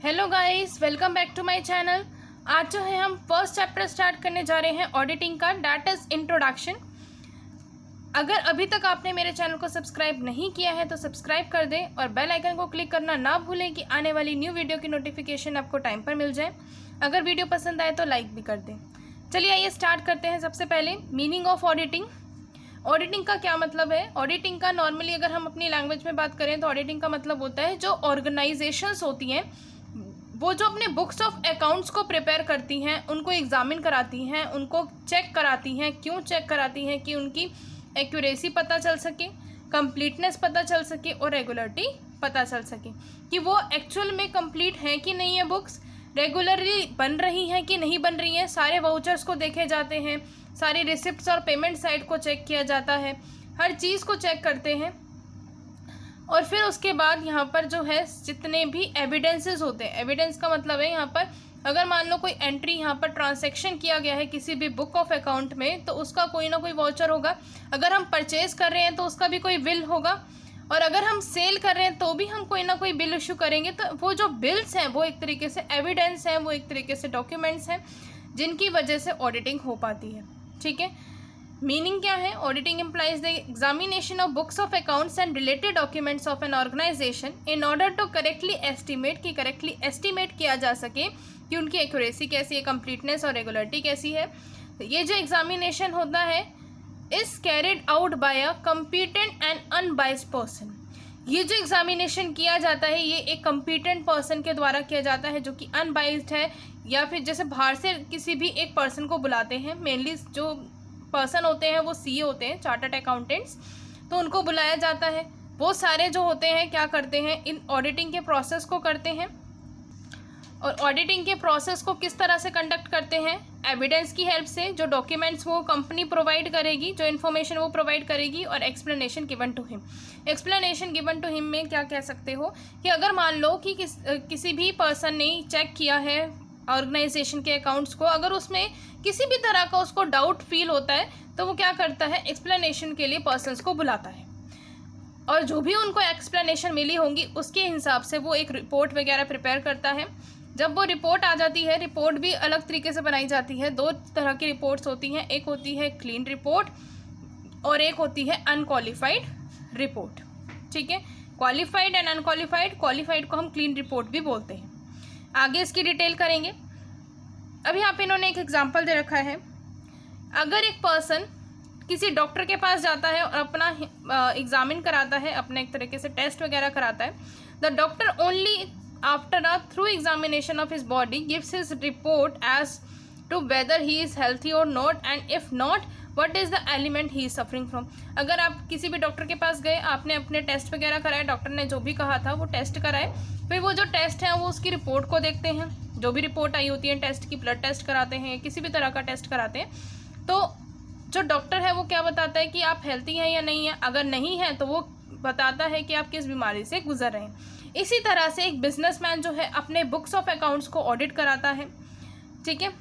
Hello guys, welcome back to my channel. आज जो है हम फर्स्ट चैप्टर स्टार्ट करने जा रहे हैं ऑडिटिंग का, दैट इज इंट्रोडक्शन। अगर अभी तक आपने मेरे चैनल को सब्सक्राइब नहीं किया है तो सब्सक्राइब कर दें और बेल आइकन को क्लिक करना ना भूलें कि आने वाली न्यू वीडियो की नोटिफिकेशन आपको टाइम पर मिल जाए। अगर वीडियो पसंद आए तो लाइक भी कर दें। चलिए आइए स्टार्ट करते हैं। सबसे पहले मीनिंग ऑफ ऑडिटिंग। ऑडिटिंग का क्या मतलब है? ऑडिटिंग का नॉर्मली अगर हम अपनी लैंग्वेज में बात करें तो ऑडिटिंग का मतलब होता है जो ऑर्गेनाइजेशंस होती हैं वो जो अपने बुक्स ऑफ अकाउंट्स को प्रिपेयर करती हैं, उनको एग्जामिन कराती हैं, उनको चेक कराती हैं। क्यों चेक कराती हैं? कि उनकी एक्यूरेसी पता चल सके, कंप्लीटनेस पता चल सके और रेगुलरिटी पता चल सके कि वो एक्चुअल में कंप्लीट हैं कि नहीं है, बुक्स रेगुलरली बन रही हैं कि नहीं बन रही हैं। सारे वाउचर्स को देखे जाते हैं, सारी रिसिप्ट्स और पेमेंट साइड को चेक किया जाता है, हर चीज़ को चेक करते हैं। और फिर उसके बाद यहाँ पर जो है जितने भी एविडेंसेस होते हैं, एविडेंस का मतलब है यहाँ पर अगर मान लो कोई एंट्री यहाँ पर ट्रांजैक्शन किया गया है किसी भी बुक ऑफ अकाउंट में तो उसका कोई ना कोई वाउचर होगा। अगर हम परचेज कर रहे हैं तो उसका भी कोई बिल होगा, और अगर हम सेल कर रहे हैं तो भी हम कोई ना कोई बिल इशू करेंगे। तो वो जो बिल्स हैं वो एक तरीके से एविडेंस हैं, वो एक तरीके से डॉक्यूमेंट्स हैं जिनकी वजह से ऑडिटिंग हो पाती है। ठीक है, मीनिंग क्या है? Auditing implies the examination of books of accounts and related documents of an organisation in order to correctly estimate, कि करेक्टली एस्टिमेट किया जा सके कि उनकी एक्यूरेसी कैसी है, कंप्लीटनेस और रेगुलरिटी कैसी है। ये जो एग्जामिनेशन होता है is carried out by a competent and unbiased person. ये जो एग्जामिनेशन किया जाता है ये एक कम्पिटेंट पर्सन के द्वारा किया जाता है जो कि अनबाइस्ड है, या फिर जैसे बाहर से किसी भी एक पर्सन को बुलाते हैं। मेनली जो पर्सन होते हैं वो सीए होते हैं, चार्टर्ड अकाउंटेंट्स, तो उनको बुलाया जाता है। वो सारे जो होते हैं क्या करते हैं, इन ऑडिटिंग के प्रोसेस को करते हैं। और ऑडिटिंग के प्रोसेस को किस तरह से कंडक्ट करते हैं? एविडेंस की हेल्प से, जो डॉक्यूमेंट्स वो कंपनी प्रोवाइड करेगी, जो इन्फॉर्मेशन वो प्रोवाइड करेगी, और explanation given to him. Explanation given to him में क्या कह सकते हो कि अगर मान लो कि किसी भी पर्सन ने चेक किया है ऑर्गेनाइजेशन के अकाउंट्स को, अगर उसमें किसी भी तरह का उसको डाउट फील होता है तो वो क्या करता है, एक्सप्लेनेशन के लिए पर्सन्स को बुलाता है, और जो भी उनको एक्सप्लेनेशन मिली होंगी उसके हिसाब से वो एक रिपोर्ट वगैरह प्रिपेयर करता है। जब वो रिपोर्ट आ जाती है, रिपोर्ट भी अलग तरीके से बनाई जाती है। दो तरह की रिपोर्ट्स होती हैं, एक होती है क्लीन रिपोर्ट और एक होती है अनक्वालिफाइड रिपोर्ट। ठीक है, क्वालिफाइड एंड अनक्वालिफाइड। क्वालिफाइड को हम क्लीन रिपोर्ट भी बोलते हैं। आगे इसकी डिटेल करेंगे। अभी यहाँ पे इन्होंने एक एग्जांपल दे रखा है। अगर एक पर्सन किसी डॉक्टर के पास जाता है और अपना एग्जामिन कराता है, अपने एक तरीके से टेस्ट वगैरह कराता है, the doctor only after a through examination of his body gives his report as to whether he is healthy और not, and if not what is the element he is suffering from. अगर आप किसी भी doctor के पास गए, आपने अपने test वगैरह कराए, डॉक्टर ने जो भी कहा था वो टेस्ट कराए, फिर वो जो टेस्ट है वो उसकी रिपोर्ट को देखते हैं। जो भी रिपोर्ट आई होती है टेस्ट की, ब्लड टेस्ट कराते हैं, किसी भी तरह का टेस्ट कराते हैं, तो जो डॉक्टर है वो क्या बताता है कि आप हेल्थी हैं या नहीं है। अगर नहीं है तो वो बताता है कि आप किस बीमारी से गुजर रहे हैं। इसी तरह से एक बिजनेसमैन जो है अपने बुक्स ऑफ अकाउंट्स को ऑडिट कराता है, ठीक है,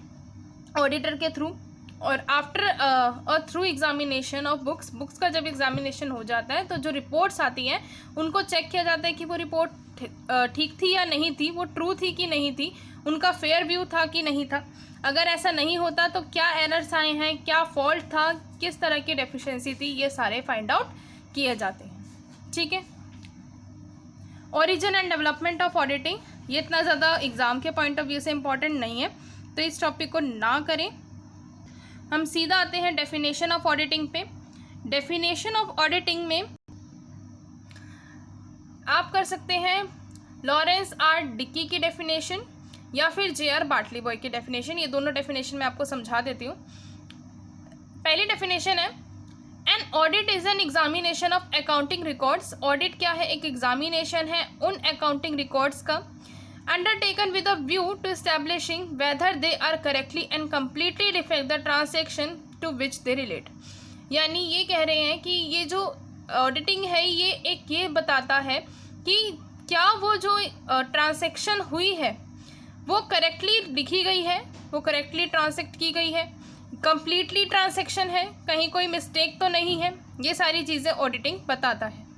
ऑडिटर के थ्रू। और after through examination of books का जब एग्जामिनेशन हो जाता है तो जो रिपोर्ट्स आती हैं उनको चेक किया जाता है कि वो रिपोर्ट ठीक थी या नहीं थी, वो ट्रू थी कि नहीं थी, उनका फेयर व्यू था कि नहीं था। अगर ऐसा नहीं होता तो क्या एरर्स आए हैं, क्या फॉल्ट था, किस तरह की डेफिशिएंसी थी, ये सारे फाइंड आउट किए जाते हैं। ठीक है, origin and development of auditing, ये इतना ज़्यादा एग्जाम के पॉइंट ऑफ व्यू से इम्पॉर्टेंट नहीं है तो इस टॉपिक को ना करें। हम सीधा आते हैं डेफिनेशन ऑफ ऑडिटिंग पे। डेफिनेशन ऑफ ऑडिटिंग में आप कर सकते हैं लॉरेंस आर डिकी की डेफिनेशन या फिर जे.आर. बार्टली बॉय की डेफिनेशन। ये दोनों डेफिनेशन मैं आपको समझा देती हूँ। पहली डेफिनेशन है, an audit is an examination of accounting records. Audit क्या है? एक एग्जामिनेशन है उन अकाउंटिंग रिकॉर्ड्स का, undertaken with a view to establishing whether they are correctly and completely reflect the transaction to which they relate। यानी ये कह रहे हैं कि ये जो ऑडिटिंग है ये बताता है कि क्या वो जो ट्रांजैक्शन हुई है वो करेक्टली लिखी गई है, वो करेक्टली ट्रांसैक्ट की गई है, कंप्लीटली ट्रांजैक्शन है, कहीं कोई मिस्टेक तो नहीं है। ये सारी चीज़ें ऑडिटिंग बताता है।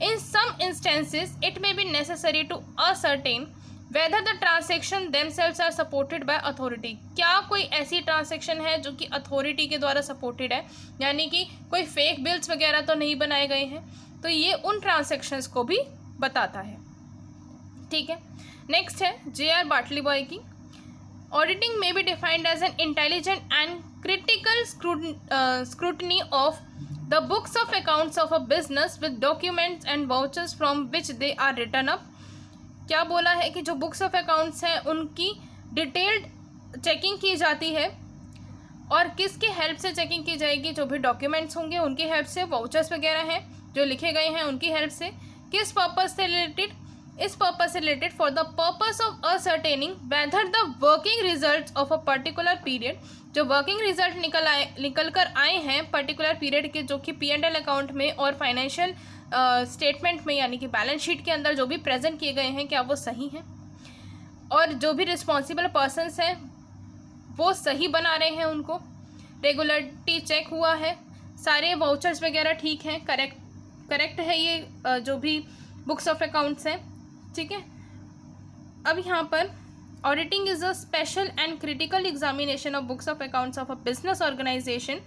In some instances, it may be necessary to ascertain whether the transaction themselves are supported by authority, क्या कोई ऐसी ट्रांसेक्शन है जो कि अथॉरिटी के द्वारा सपोर्टेड है, यानी कि कोई फेक बिल्स वगैरह तो नहीं बनाए गए हैं, तो ये उन ट्रांसेक्शंस को भी बताता है। ठीक है, नेक्स्ट है J.R. बाटली बॉय की, auditing may be defined as an intelligent and critical scrutiny of the books of accounts of a business with documents and vouchers from which they are written up. क्या बोला है कि जो books of accounts हैं उनकी detailed checking की जाती है, और किसके हेल्प से चेकिंग की जाएगी, जो भी डॉक्यूमेंट्स होंगे उनकी हेल्प से, वाउचर्स वगैरह हैं जो लिखे गए हैं उनकी हेल्प से। किस पर्पस से रिलेटेड, इस पर्पस से related for the purpose of ascertaining whether the working result of a particular period, जो वर्किंग रिजल्ट निकल कर आए हैं पर्टिकुलर पीरियड के, जो कि P&L अकाउंट में और फाइनेंशियल स्टेटमेंट में यानी कि बैलेंस शीट के अंदर जो भी प्रेजेंट किए गए हैं, क्या वो सही हैं, और जो भी रिस्पॉन्सिबल पर्सनस हैं वो सही बना रहे हैं, उनको रेगुलरिटी चेक हुआ है, सारे वाउचर्स वगैरह ठीक हैं, करेक्ट है ये जो भी बुक्स ऑफ अकाउंट्स हैं। ठीक है, अब यहाँ पर auditing is a special and critical examination of books of accounts of a business organisation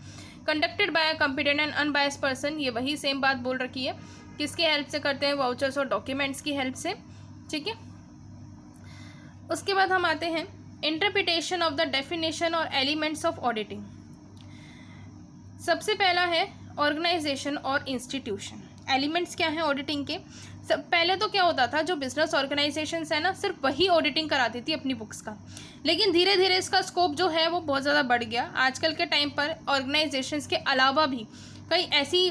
conducted by a competent and unbiased person. ये वही सेम बात बोल रखी है, किसके हेल्प से करते हैं, वाउचर्स और डॉक्यूमेंट्स की हेल्प से। ठीक है, उसके बाद हम आते हैं इंटरप्रिटेशन ऑफ द डेफिनेशन और एलिमेंट्स ऑफ ऑडिटिंग। सबसे पहला है ऑर्गेनाइजेशन और इंस्टीट्यूशन। एलिमेंट्स क्या हैं ऑडिटिंग के? सब पहले तो क्या होता था, जो बिजनेस ऑर्गेनाइजेशंस है ना, सिर्फ वही ऑडिटिंग कराती थी अपनी बुक्स का, लेकिन धीरे धीरे इसका स्कोप जो है वो बहुत ज़्यादा बढ़ गया। आजकल के टाइम पर ऑर्गेनाइजेशंस के अलावा भी कई ऐसी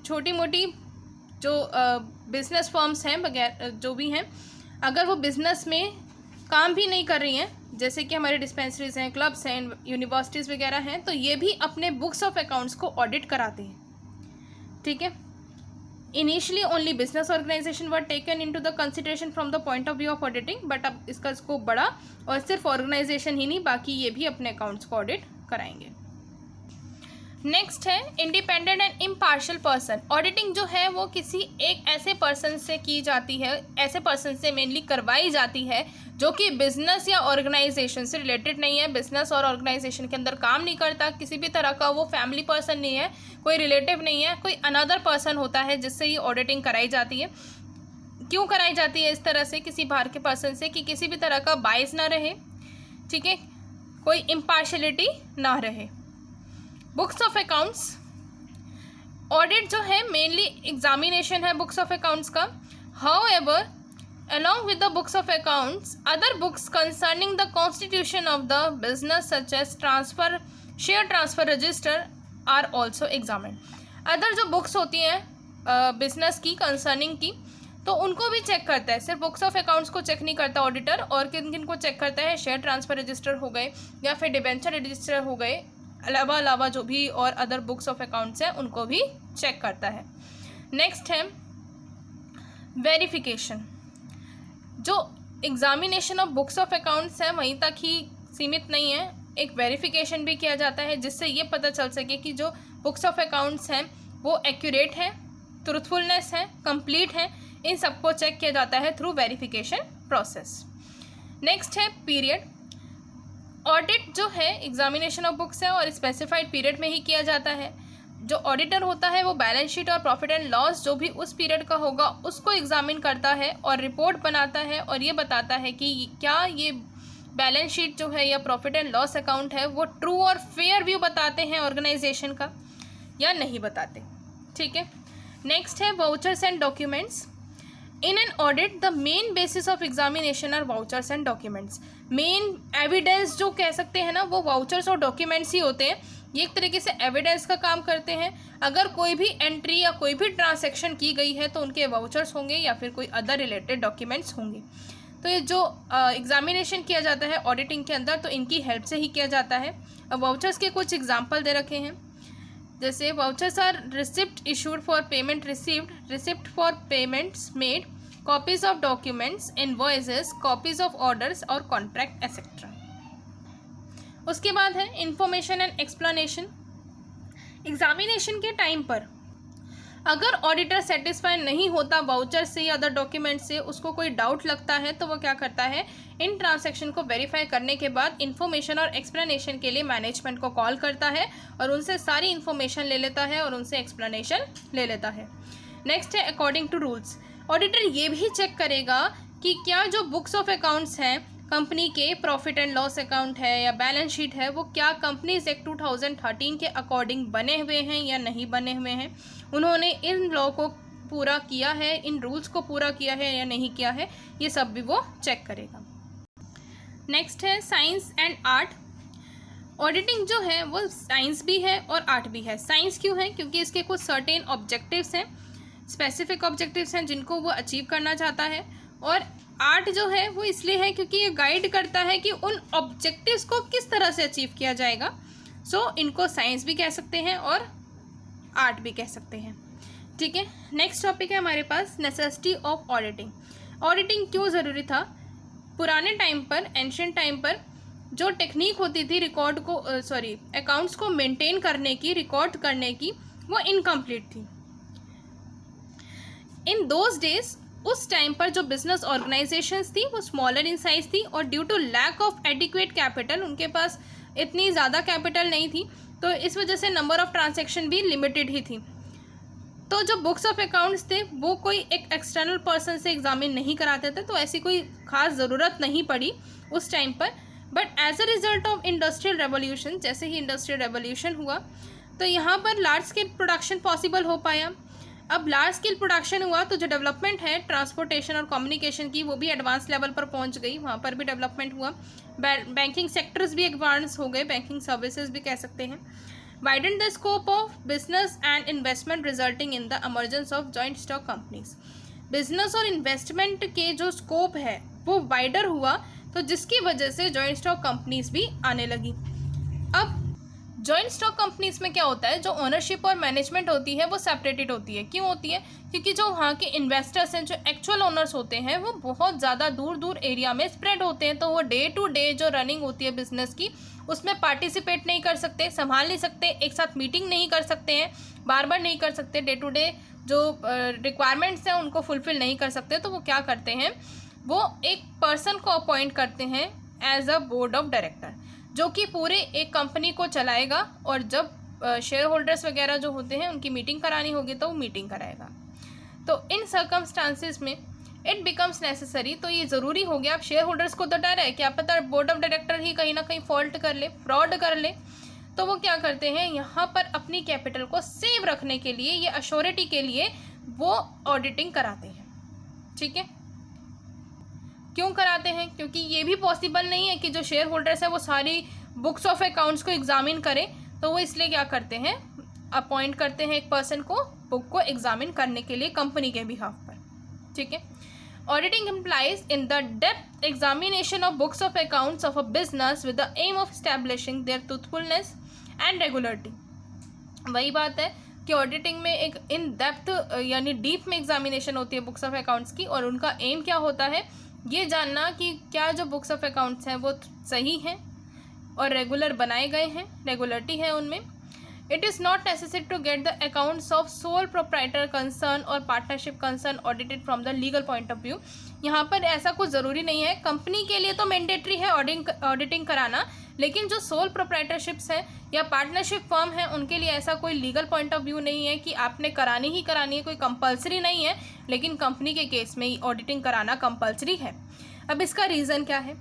छोटी मोटी जो बिजनेस फर्म्स हैं वगैरह जो भी हैं, अगर वो बिजनेस में काम भी नहीं कर रही हैं, जैसे कि हमारे डिस्पेंसरीज हैं, क्लब्स हैं, यूनिवर्सिटीज़ वगैरह हैं, तो ये भी अपने बुक्स ऑफ अकाउंट्स को ऑडिट कराते हैं। ठीक है, initially only business organisation were taken into the consideration from the point of view of auditing, but अब इसका स्कोप बढ़ा और सिर्फ ऑर्गेनाइजेशन ही नहीं, बाकी ये भी अपने अकाउंट्स को ऑडिट कराएंगे। नेक्स्ट है independent and impartial person. Auditing जो है वो किसी एक ऐसे पर्सन से की जाती है, ऐसे पर्सन से मेनली करवाई जाती है जो कि बिजनेस या ऑर्गेनाइजेशन से रिलेटेड नहीं है, बिजनेस और ऑर्गेनाइजेशन के अंदर काम नहीं करता, किसी भी तरह का वो फैमिली पर्सन नहीं है, कोई रिलेटिव नहीं है, कोई अनदर पर्सन होता है जिससे ये ऑडिटिंग कराई जाती है। क्यों कराई जाती है इस तरह से किसी बाहर के पर्सन से, कि किसी भी तरह का बायस ना रहे, ठीक है, कोई इम्पार्शलिटी ना रहे। बुक्स ऑफ अकाउंट्स ऑडिट जो है मेनली एग्जामिनेशन है बुक्स ऑफ अकाउंट्स का। However along with the books of accounts, other books concerning the constitution of the business such as share transfer register are also examined. Other जो books होती हैं business की concerning की, तो उनको भी चेक करता है, सिर्फ बुक्स ऑफ अकाउंट्स को चेक नहीं करता ऑडिटर, और किन किन को चेक करता है, शेयर ट्रांसफर रजिस्टर हो गए या फिर डिबेंचर रजिस्टर हो गए, अलावा जो भी और अदर बुक्स ऑफ अकाउंट्स हैं उनको भी चेक करता है। नेक्स्ट है वेरिफिकेशन। जो examination of books of accounts है वहीं तक ही सीमित नहीं है, एक वेरिफिकेशन भी किया जाता है जिससे ये पता चल सके कि जो बुक्स ऑफ अकाउंट्स हैं वो एक्यूरेट हैं, ट्रूथफुलनेस है, कंप्लीट है, इन सबको चेक किया जाता है थ्रू वेरिफिकेशन प्रोसेस। नेक्स्ट है पीरियड। ऑडिट जो है एग्जामिनेशन ऑफ बुक्स है और स्पेसिफाइड पीरियड में ही किया जाता है। जो ऑडिटर होता है वो बैलेंस शीट और प्रॉफिट एंड लॉस जो भी उस पीरियड का होगा उसको एग्जामिन करता है और रिपोर्ट बनाता है, और ये बताता है कि क्या ये बैलेंस शीट जो है या प्रॉफिट एंड लॉस अकाउंट है वो ट्रू और फेयर व्यू बताते हैं ऑर्गेनाइजेशन का या नहीं बताते। ठीक है, नेक्स्ट है vouchers and documents. In an audit the main basis of examination are vouchers and documents. Main evidence जो कह सकते हैं ना वो वाउचर्स और डॉक्यूमेंट्स ही होते हैं, ये एक तरीके से एविडेंस का काम करते हैं। अगर कोई भी एंट्री या कोई भी ट्रांसैक्शन की गई है तो उनके वाउचर्स होंगे या फिर कोई अदर रिलेटेड डॉक्यूमेंट्स होंगे। तो ये जो एग्जामिनेशन किया जाता है ऑडिटिंग के अंदर तो इनकी हेल्प से ही किया जाता है। अब वाउचर्स के कुछ एग्जाम्पल दे रखे हैं, जैसे vouchers are receipt issued for payment received, receipt for payments made, copies of documents, invoices, copies of orders और कॉन्ट्रैक्ट एक्सेट्रा। उसके बाद है इंफॉर्मेशन एंड एक्सप्लेनेशन। एग्जामिनेशन के टाइम पर अगर ऑडिटर सेटिस्फाई नहीं होता वाउचर से या अदर डॉक्यूमेंट से, उसको कोई डाउट लगता है, तो वो क्या करता है, इन ट्रांजैक्शन को वेरीफाई करने के बाद इन्फॉर्मेशन और एक्सप्लेनेशन के लिए मैनेजमेंट को कॉल करता है और उनसे सारी इन्फॉर्मेशन ले लेता है और उनसे एक्सप्लेनेशन ले लेता है। नेक्स्ट है अकॉर्डिंग टू रूल्स। ऑडिटर ये भी चेक करेगा कि क्या जो बुक्स ऑफ अकाउंट्स हैं कंपनी के, प्रॉफिट एंड लॉस अकाउंट है या बैलेंस शीट है, वो क्या कंपनीज एक्ट 2013 के अकॉर्डिंग बने हुए हैं या नहीं बने हुए हैं, उन्होंने इन लॉ को पूरा किया है, इन रूल्स को पूरा किया है या नहीं किया है, ये सब भी वो चेक करेगा। नेक्स्ट है साइंस एंड आर्ट। ऑडिटिंग जो है वो साइंस भी है और आर्ट भी है। साइंस क्यों है? क्योंकि इसके कुछ सर्टेन ऑब्जेक्टिव्स हैं, स्पेसिफिक ऑब्जेक्टिव्स हैं जिनको वो अचीव करना चाहता है, और आर्ट जो है वो इसलिए है क्योंकि ये गाइड करता है कि उन ऑब्जेक्टिव्स को किस तरह से अचीव किया जाएगा। सो इनको साइंस भी कह सकते हैं और आर्ट भी कह सकते हैं। ठीक है, नेक्स्ट टॉपिक है हमारे पास नेसेसिटी ऑफ ऑडिटिंग। ऑडिटिंग क्यों ज़रूरी था? पुराने टाइम पर, एंशिएंट टाइम पर जो टेक्निक होती थी रिकॉर्ड को अकाउंट्स को मेंटेन करने की, रिकॉर्ड करने की, वो इनकम्प्लीट थी। इन दोज डेज, उस टाइम पर जो बिजनेस ऑर्गेनाइजेशंस थी वो स्मॉलर इन साइज थी और due to lack of adequate capital, उनके पास इतनी ज़्यादा कैपिटल नहीं थी, तो इस वजह से नंबर ऑफ ट्रांजैक्शन भी लिमिटेड ही थी। तो जो बुक्स ऑफ अकाउंट्स थे वो कोई एक एक्सटर्नल पर्सन से एग्जामिन नहीं कराते थे, तो ऐसी कोई खास ज़रूरत नहीं पड़ी उस टाइम पर। But as a result of industrial revolution, जैसे ही इंडस्ट्रियल रेवोल्यूशन हुआ तो यहाँ पर लार्ज स्केल प्रोडक्शन पॉसिबल हो पाया। अब लार्ज स्केल प्रोडक्शन हुआ तो जो डेवलपमेंट है ट्रांसपोर्टेशन और कम्युनिकेशन की, वो भी एडवांस लेवल पर पहुंच गई, वहाँ पर भी डेवलपमेंट हुआ। बैंकिंग सेक्टर्स भी एडवांस हो गए, बैंकिंग सर्विसेज भी कह सकते हैं। Widen the scope of business and investment resulting in the emergence of joint stock companies. Business और इन्वेस्टमेंट के जो स्कोप है वो वाइडर हुआ, तो जिसकी वजह से जॉइंट स्टॉक कंपनीज भी आने लगी। अब जॉइंट स्टॉक कंपनीज में क्या होता है, जो ओनरशिप और मैनेजमेंट होती है वो सेपरेटेड होती है। क्यों होती है? क्योंकि जो वहाँ के इन्वेस्टर्स हैं, जो एक्चुअल ओनर्स होते हैं, वो बहुत ज़्यादा दूर दूर एरिया में स्प्रेड होते हैं, तो वो डे टू डे जो रनिंग होती है बिजनेस की, उसमें पार्टिसिपेट नहीं कर सकते, संभाल नहीं सकते, एक साथ मीटिंग नहीं कर सकते हैं, बार बार नहीं कर सकते, डे टू डे जो रिक्वायरमेंट्स हैं उनको फुलफिल नहीं कर सकते। तो वो क्या करते हैं, वो एक पर्सन को अपॉइंट करते हैं as a board of director, जो कि पूरे एक कंपनी को चलाएगा, और जब शेयर होल्डर्स वगैरह जो होते हैं उनकी मीटिंग करानी होगी तो वो मीटिंग कराएगा। तो इन सर्कमस्टांसिस में इट बिकम्स नेसेसरी, तो ये ज़रूरी हो गया। अब शेयर होल्डर्स को तो डर है, क्या पता बोर्ड ऑफ डायरेक्टर ही कहीं ना कहीं फॉल्ट कर ले, फ्रॉड कर ले, तो वो क्या करते हैं, यहाँ पर अपनी कैपिटल को सेव रखने के लिए, ये अश्योरिटी के लिए वो ऑडिटिंग कराते हैं। ठीक है, क्यों कराते हैं? क्योंकि ये भी पॉसिबल नहीं है कि जो शेयर होल्डर्स है वो सारी बुक्स ऑफ अकाउंट्स को एग्जामिन करें, तो वो इसलिए क्या करते हैं, अपॉइंट करते हैं एक पर्सन को बुक को एग्जामिन करने के लिए कंपनी के बिहाफ पर। ठीक है, auditing implies in the depth examination of books of accounts of a business with the aim of establishing their truthfulness and regularity. वही बात है कि ऑडिटिंग में एक इन डेप्थ यानी डीप में एग्जामिनेशन होती है बुक्स ऑफ अकाउंट्स की, और उनका एम क्या होता है, ये जानना कि क्या जो बुक्स ऑफ अकाउंट्स हैं वो सही हैं और रेगुलर बनाए गए हैं, रेगुलरिटी है उनमें। It is not necessary to get the accounts of sole proprietor concern और partnership concern audited from the legal point of view. यहाँ पर ऐसा कुछ ज़रूरी नहीं है, कंपनी के लिए तो मैंडेटरी है ऑडिटिंग कराना, लेकिन जो सोल प्रोप्राइटरशिप्स हैं या पार्टनरशिप फर्म है उनके लिए ऐसा कोई लीगल पॉइंट ऑफ व्यू नहीं है कि आपने करानी ही करानी है, कोई कंपलसरी नहीं है, लेकिन कंपनी के केस में ही ऑडिटिंग कराना कंपलसरी है। अब इसका रीज़न क्या है?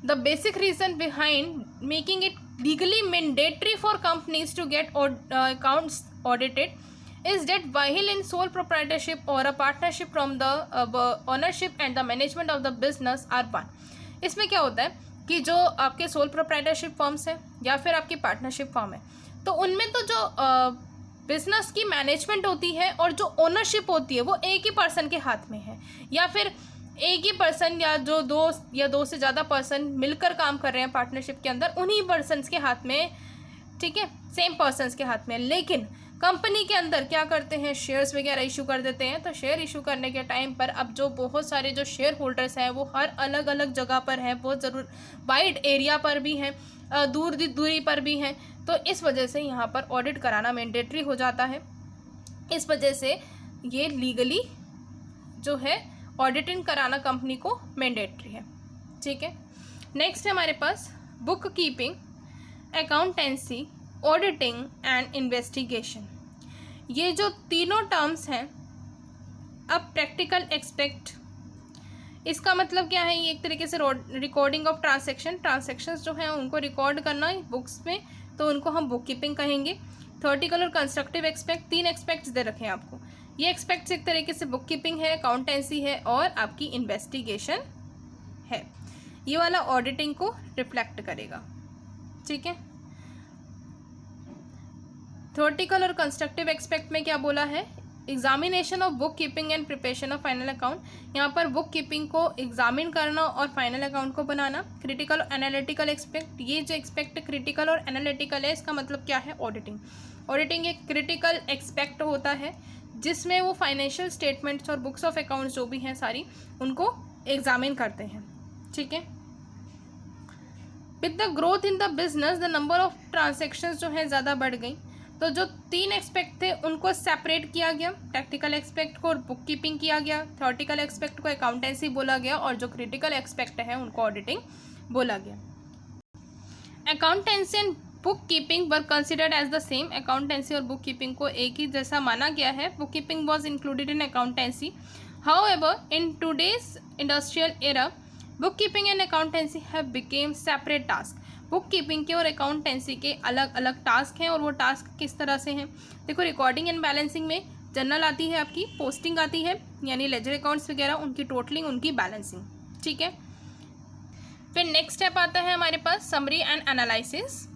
The basic reason behind making it legally mandatory for companies to get accounts audited is that while in sole proprietorship or a partnership from the ownership and the management of the business are one। इसमें क्या होता है कि जो आपके sole proprietorship firms हैं या फिर आपकी पार्टनरशिप फर्म है, तो उनमें तो जो बिजनेस की मैनेजमेंट होती है और जो ओनरशिप होती है वो एक ही पर्सन के हाथ में है, या फिर एक ही पर्सन या जो दो से ज़्यादा पर्सन मिलकर काम कर रहे हैं पार्टनरशिप के अंदर, उन्हीं पर्सनस के हाथ में, ठीक है, सेम पर्सनस के हाथ में। लेकिन कंपनी के अंदर क्या करते हैं, शेयर्स वगैरह इशू कर देते हैं। तो शेयर इशू करने के टाइम पर अब जो बहुत सारे जो शेयर होल्डर्स हैं वो हर अलग अलग जगह पर हैं, बहुत ज़रूर वाइड एरिया पर भी हैं, दूरी पर भी हैं, तो इस वजह से यहाँ पर ऑडिट कराना मैंडेटरी हो जाता है। इस वजह से ये लीगली जो है ऑडिटिंग कराना कंपनी को मैंडेटरी है। ठीक है, नेक्स्ट है हमारे पास book keeping, accountancy, auditing and investigation. ये जो तीनों टर्म्स हैं, अब प्रैक्टिकल एक्सपेक्ट, इसका मतलब क्या है, ये एक तरीके से रिकॉर्डिंग ऑफ ट्रांसैक्शंस जो हैं उनको रिकॉर्ड करना बुक्स में, तो उनको हम बुक कीपिंग कहेंगे। थ्योरेटिकल और कंस्ट्रक्टिव एक्सपेक्ट, 3 एक्सपेक्ट्स दे रखे हैं आपको। ये एक्सपेक्ट्स एक तरीके से बुक कीपिंग है, अकाउंटेंसी है और आपकी इन्वेस्टिगेशन है। ये वाला ऑडिटिंग को रिफ्लेक्ट करेगा। ठीक है, थ्योरेटिकल और कंस्ट्रक्टिव एक्सपेक्ट में क्या बोला है, examination of book keeping and preparation of final account. यहाँ पर बुक कीपिंग को एग्जामिन करना और फाइनल अकाउंट को बनाना। क्रिटिकल और एनालिटिकल एक्सपेक्ट, ये जो एक्सपेक्ट क्रिटिकल और एनालिटिकल है, इसका मतलब क्या है, ऑडिटिंग। ऑडिटिंग एक क्रिटिकल एक्सपेक्ट होता है जिसमें वो फाइनेंशियल स्टेटमेंट्स और बुक्स ऑफ अकाउंट्स जो भी हैं सारी, उनको एग्जामिन करते हैं। ठीक है, with the growth in the business the number of transactions जो है ज़्यादा बढ़ गई, तो जो 3 एक्सपेक्ट थे उनको सेपरेट किया गया। प्रैक्टिकल एक्सपेक्ट को बुक कीपिंग किया गया, थ्योरेटिकल एक्सपेक्ट को अकाउंटेंसी बोला गया और जो क्रिटिकल एक्सपेक्ट है उनको ऑडिटिंग बोला गया। Accountancy and bookkeeping were considered as the same. Accountancy और बुक कीपिंग को एक ही जैसा माना गया है। Bookkeeping was included in accountancy, however in today's industrial era bookkeeping and accountancy have become separate task. Bookkeeping के और अकाउंटेंसी के अलग अलग टास्क हैं, और वो टास्क किस तरह से हैं, देखो, रिकॉर्डिंग एंड बैलेंसिंग में जर्नल आती है, आपकी पोस्टिंग आती है, यानी लेजर अकाउंट्स वगैरह, उनकी टोटलिंग, उनकी बैलेंसिंग। ठीक है, फिर नेक्स्ट स्टेप आता है हमारे पास समरी एंड एनालिसिस।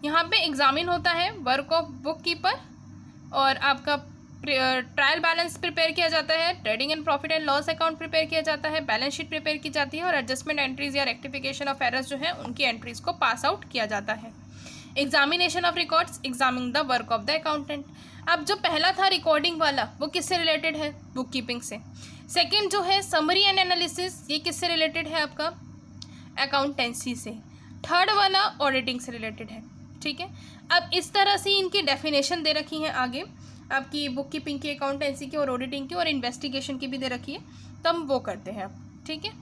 यहाँ पे एग्जामिन होता है वर्क ऑफ बुक कीपर, और आपका ट्रायल बैलेंस प्रिपेयर किया जाता है, trading and profit and loss account prepare किया जाता है, बैलेंस शीट प्रिपेयर की जाती है, और एडजस्टमेंट एंट्रीज या रेक्टिफिकेशन ऑफ एरर्स जो है उनकी एंट्रीज को पास आउट किया जाता है। Examination of records, examining the work of the accountant. अब जो पहला था रिकॉर्डिंग वाला, वो किससे रिलेटेड है, बुक कीपिंग से। सेकेंड जो है समरी एंड एनालिसिस, ये किससे रिलेटेड है, आपका अकाउंटेंसी से। थर्ड वाला ऑडिटिंग से रिलेटेड है। ठीक है, अब इस तरह से इनकी डेफिनेशन दे रखी है आगे, आपकी बुक कीपिंग की, अकाउंटेंसी की और ऑडिटिंग की, और इन्वेस्टिगेशन की भी दे रखी है, तो हम वो करते हैं अब। ठीक है,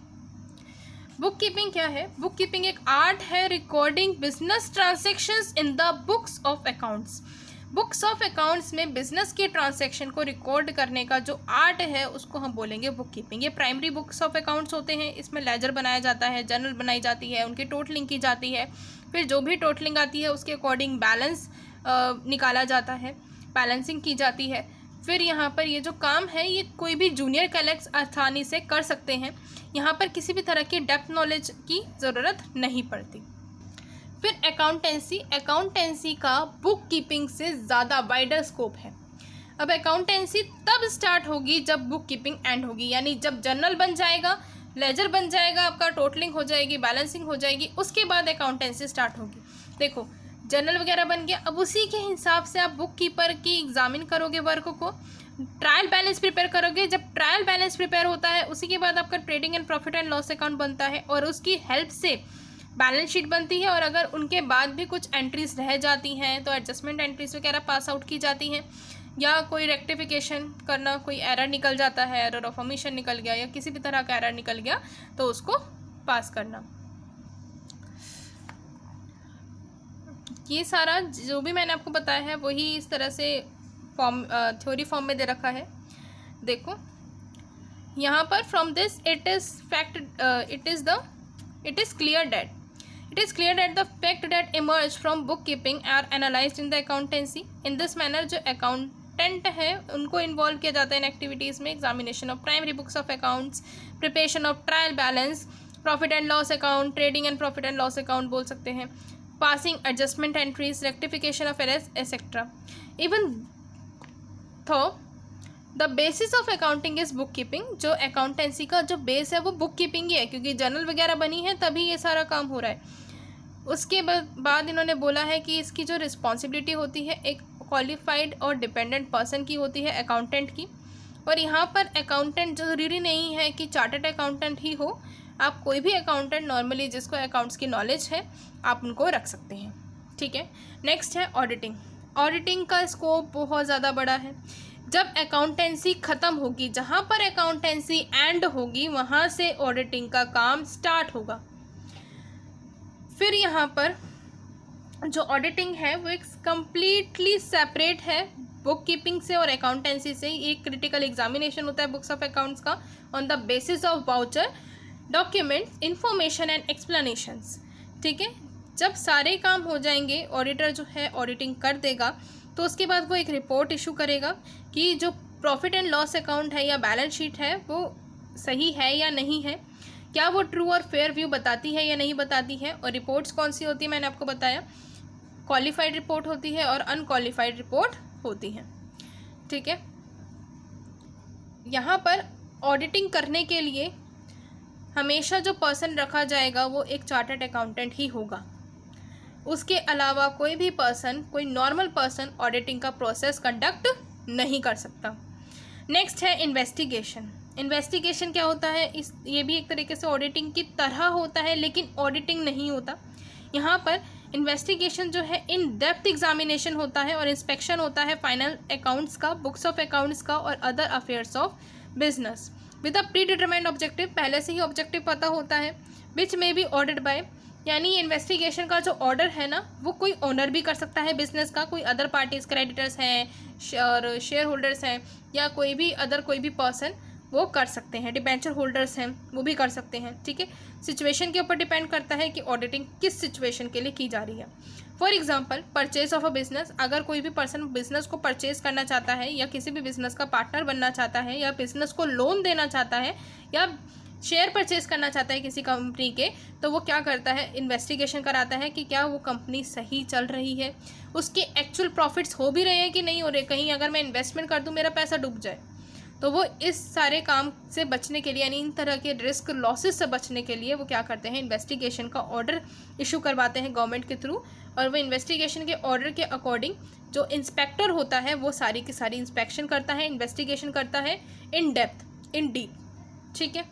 बुक कीपिंग क्या है, बुक कीपिंग एक आर्ट है recording business transactions in the books of accounts. Books of accounts में बिजनेस के ट्रांजैक्शन को रिकॉर्ड करने का जो आर्ट है उसको हम बोलेंगे बुक कीपिंग। ये प्राइमरी बुक्स ऑफ अकाउंट्स होते हैं, इसमें लेजर बनाया जाता है, जर्नल बनाई जाती है, उनकी टोटलिंग की जाती है, फिर जो भी टोटलिंग आती है उसके अकॉर्डिंग बैलेंस निकाला जाता है, बैलेंसिंग की जाती है। फिर यहाँ पर ये जो काम है ये कोई भी जूनियर कलेक्ट्स आसानी से कर सकते हैं, यहाँ पर किसी भी तरह की डेप्थ नॉलेज की ज़रूरत नहीं पड़ती। फिर अकाउंटेंसी, अकाउंटेंसी का बुक कीपिंग से ज़्यादा वाइडर स्कोप है। अब अकाउंटेंसी तब स्टार्ट होगी जब बुक कीपिंग एंड होगी, यानी जब जर्नल बन जाएगा, लेजर बन जाएगा, आपका टोटलिंग हो जाएगी, बैलेंसिंग हो जाएगी, उसके बाद अकाउंटेंसी स्टार्ट होगी। देखो, जर्नल वगैरह बन गया, अब उसी के हिसाब से आप बुक कीपर की एग्जामिन करोगे वर्क को, ट्रायल बैलेंस प्रिपेयर करोगे। जब ट्रायल बैलेंस प्रिपेयर होता है उसी के बाद आपका trading and profit and loss account बनता है, और उसकी हेल्प से बैलेंस शीट बनती है, और अगर उनके बाद भी कुछ एंट्रीज रह जाती हैं तो एडजस्टमेंट एंट्रीज वगैरह पास आउट की जाती हैं, या कोई रेक्टिफिकेशन करना, कोई एरर निकल जाता है, एरर ऑफ ओमिशन निकल गया या किसी भी तरह का एरर निकल गया तो उसको पास करना। ये सारा जो भी मैंने आपको बताया है वही इस तरह से फॉर्म, थ्योरी फॉर्म में दे रखा है। देखो यहाँ पर from this it is clear that the fact that emerge from book keeping are analysed in the accountancy. In this manner जो अकाउंटेंट है उनको इन्वॉल्व किया जाता है इन एक्टिविटीज़ में, examination of primary books of accounts, preparation of trial balance, profit and loss account, trading and profit and loss account बोल सकते हैं, passing adjustment entries, rectification of errors, etc. Even though the basis of accounting is bookkeeping, जो accountancy का जो base है वो book keeping ही है, क्योंकि जर्नल वगैरह बनी है तभी ये सारा काम हो रहा है। उसके बाद इन्होंने बोला है कि इसकी जो रिस्पॉन्सिबिलिटी होती है एक क्वालिफाइड और डिपेंडेंट पर्सन की होती है, अकाउंटेंट की। और यहाँ पर अकाउंटेंट ज़रूरी नहीं है कि चार्टर्ड अकाउंटेंट ही हो, आप कोई भी अकाउंटेंट नॉर्मली जिसको अकाउंट्स की नॉलेज है आप उनको रख सकते हैं। ठीक है, नेक्स्ट है ऑडिटिंग। ऑडिटिंग का स्कोप बहुत ज़्यादा बड़ा है। जब अकाउंटेंसी ख़त्म होगी, जहाँ पर अकाउंटेंसी एंड होगी वहाँ से ऑडिटिंग का काम स्टार्ट होगा। फिर यहाँ पर जो ऑडिटिंग है वो एक कम्प्लीटली सेपरेट है बुक कीपिंग से और अकाउंटेंसी से। एक क्रिटिकल एग्जामिनेशन होता है बुक्स ऑफ अकाउंट्स का on the basis of voucher, documents, information and explanations. ठीक है, जब सारे काम हो जाएंगे, ऑडिटर जो है ऑडिटिंग कर देगा, तो उसके बाद वो एक रिपोर्ट इशू करेगा कि जो प्रॉफिट एंड लॉस अकाउंट है या बैलेंस शीट है वो सही है या नहीं है, क्या वो ट्रू और फेयर व्यू बताती है या नहीं बताती है। और रिपोर्ट्स कौन सी होती है मैंने आपको बताया, क्वालिफाइड रिपोर्ट होती है और अनक्वालिफाइड रिपोर्ट होती है। ठीक है, यहाँ पर ऑडिटिंग करने के लिए हमेशा जो पर्सन रखा जाएगा वो एक चार्टर्ड अकाउंटेंट ही होगा। उसके अलावा कोई भी पर्सन, कोई नॉर्मल पर्सन ऑडिटिंग का प्रोसेस कंडक्ट नहीं कर सकता। नेक्स्ट है इन्वेस्टिगेशन। इन्वेस्टिगेशन क्या होता है, ये भी एक तरीके से ऑडिटिंग की तरह होता है लेकिन ऑडिटिंग नहीं होता। यहाँ पर इन्वेस्टिगेशन जो है इन डेप्थ एग्जामिनेशन होता है और इंस्पेक्शन होता है फाइनल अकाउंट्स का, बुक्स ऑफ अकाउंट्स का और other affairs of business with a pre determined objective. पहले से ही ऑब्जेक्टिव पता होता है, विच में बी ऑर्डर्ड बाय, यानी इन्वेस्टिगेशन का जो ऑर्डर है ना वो कोई ओनर भी कर सकता है बिजनेस का, कोई अदर पार्टीज, क्रेडिटर्स हैं और शेयर होल्डर्स हैं या कोई भी अदर कोई भी पर्सन वो कर सकते हैं, डिबेंचर होल्डर्स हैं वो भी कर सकते हैं। ठीक है, सिचुएशन के ऊपर डिपेंड करता है कि ऑडिटिंग किस सिचुएशन के लिए की जा रही है। For example purchase of a business, अगर कोई भी पर्सन बिजनेस को परचेज करना चाहता है या किसी भी बिजनेस का पार्टनर बनना चाहता है या बिजनेस को लोन देना चाहता है या शेयर परचेज करना चाहता है किसी कंपनी के, तो वो क्या करता है, इन्वेस्टिगेशन कराता है कि क्या वो कंपनी सही चल रही है, उसके एक्चुअल प्रॉफिट्स हो भी रहे हैं कि नहीं हो रहे, कहीं अगर मैं इन्वेस्टमेंट कर दूँ मेरा पैसा डूब जाए। तो वो इस सारे काम से बचने के लिए, यानी इन तरह के रिस्क लॉसेस से बचने के लिए वो क्या करते हैं, इन्वेस्टिगेशन का ऑर्डर इशू करवाते हैं गवर्नमेंट के थ्रू। और वो इन्वेस्टिगेशन के ऑर्डर के अकॉर्डिंग जो इंस्पेक्टर होता है वो सारी की सारी इंस्पेक्शन करता है, इन्वेस्टिगेशन करता है इन डेप्थ, इन डीप। ठीक है,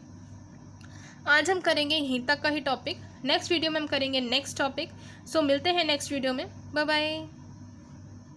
आज हम करेंगे यहीं तक का ही टॉपिक, नेक्स्ट वीडियो में हम करेंगे नेक्स्ट टॉपिक। सो मिलते हैं नेक्स्ट वीडियो में, बाय बाय।